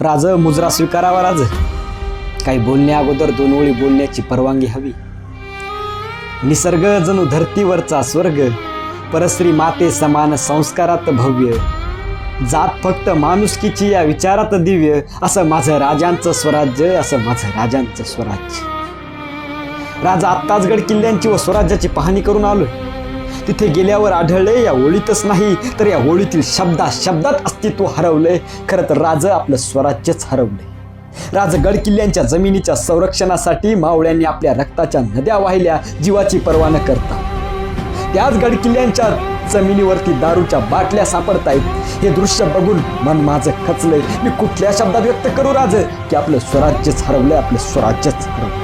राज मुजरा स्वीकारावा राज. काही बोलण्या अगोदर दोन ओळी बोलण्याची परवानगी हवी. निसर्ग जणू धरतीवरचा स्वर्ग, परस्त्री माते समान संस्कारात भव्य, जात फक्त माणुसकीची या विचारात दिव्य, असं माझं राजांचं स्वराज्य, असं माझं राजांचं स्वराज्य. राजा आत्ताच गड किल्ल्यांची व स्वराज्याची पाहणी करून आलोय. तिथे गेल्यावर आढळले या ओळीतच नाही तर या ओळीतील शब्दात अस्तित्व हरवलंय. खरं तर राज आपलं स्वराज्यच हरवलंय. राज गड किल्ल्यांच्या जमिनीच्या संरक्षणासाठी मावळ्यांनी आपल्या रक्ताच्या नद्या वाहिल्या, जीवाची पर्वा न करता. त्याच गड किल्ल्यांच्या जमिनीवरती दारूच्या बाटल्या सापडतायत. हे दृश्य बघून मन माझं खचलंय. मी कुठल्या शब्दात व्यक्त करू राज की आपलं स्वराज्यच हरवलंय, आपलं स्वराज्यच हरवलंय.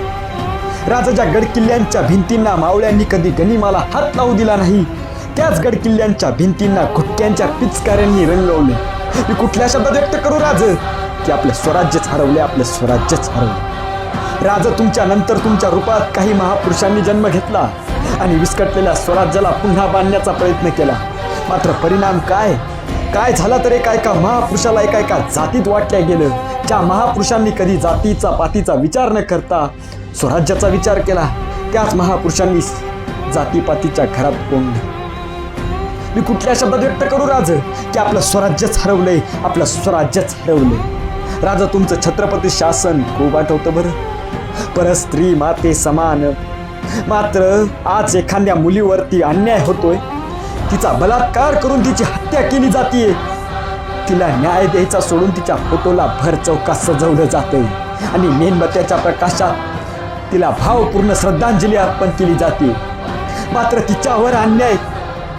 राजाच्या गड किल्ल्यांच्या भिंतींना मावळ्यांनी कधी गनिमाला हात लावू दिला नाही. त्याच गड किल्ल्यांच्या भिंतींना घुटक्यांच्या पिचकाऱ्यांनी रंगवले. मी कुठल्या शब्दात व्यक्त करू राज की आपलं स्वराज्यच हरवले, आपलं स्वराज्यच हरवले. राज तुमच्या नंतर तुमच्या रूपात काही महापुरुषांनी जन्म घेतला आणि विस्कटलेल्या स्वराज्याला पुन्हा बांधण्याचा प्रयत्न केला. मात्र परिणाम काय झाला तर एका महापुरुषाला एका जातीत वाटल्या गेलं. ज्या महापुरुषांनी कधी जातीचा पातीचा विचार न करता स्वराज्याचा विचार केला, त्याच महापुरुषांनी जातीपातीच्या घरात कोंडले. मी कुठल्या शब्दात व्यक्त करू राज की आपलं स्वराज्यच हरवलंय, आपलं स्वराज्यच हरवलंय. राजा तुमचं छत्रपती शासन खूप आठवतं बरं. परस्त्री माते समान. मात्र आज एखाद्या मुलीवरती अन्याय होतोय, तिचा बलात्कार करून तिची हत्या केली जातीये. तिला न्याय द्यायचा सोडून तिच्या फोटोला भर चौकात सजवलं जातंय आणि मेणबत्त्याच्या प्रकाशात तिला भावपूर्ण श्रद्धांजली अर्पण केली जाते. मात्र तिच्यावर अन्याय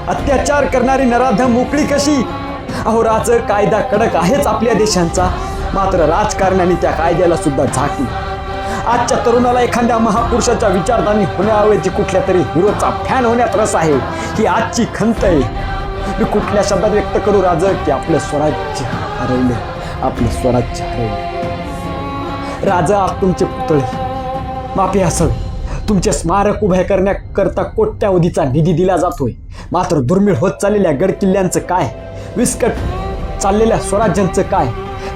अत्याचार करणारी नराधम मोकळी कशी? अहो राज, कायदा कडक आहेच आपल्या देशांचा, मात्र राजकारण्यांनी त्या कायद्याला सुद्धा झाकलं. आजच्या तरुणाला एखाद्या महापुरुषाच्या विचारधानी होण्याऐवजी कुठल्या तरी हिरोचा फॅन होण्यात रस आहे. ही आजची खंत आहे. मी कुठल्या शब्दात व्यक्त करू राज की आपलं स्वराज्य हरवलं, आपलं स्वराज्य हरवलं. राजा आज तुमचे पुतळे माफी असावी, तुमचे स्मारक उभे करण्याकरता कोट्यावधीचा निधी दिला जातोय. मात्र दुर्मिळ होत चाललेल्या गड किल्ल्यांचं काय? विस्कट चाललेल्या स्वराज्यांचं काय?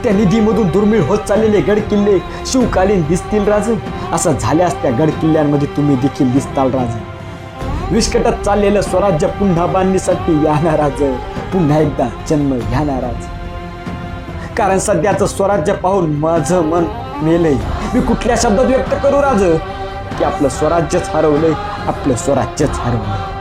त्या निधीमधून दुर्मिळ होत चाललेले गड किल्ले शिवकालीन दिसतील राज. असं झाल्यास त्या गड किल्ल्यांमध्ये तुम्ही देखील दिसताल राज. विस्कटत चाललेलं स्वराज्य पुन्हा बांधणीसाठी याना राज, पुन्हा एकदा जन्म घ्याना राज. कारण सध्याचं स्वराज्य पाहून माझं मन मेलंय. मी कुठल्या शब्दात व्यक्त करू राज की आपलं स्वराज्यच हरवलंय, आपलं स्वराज्यच हरवलंय.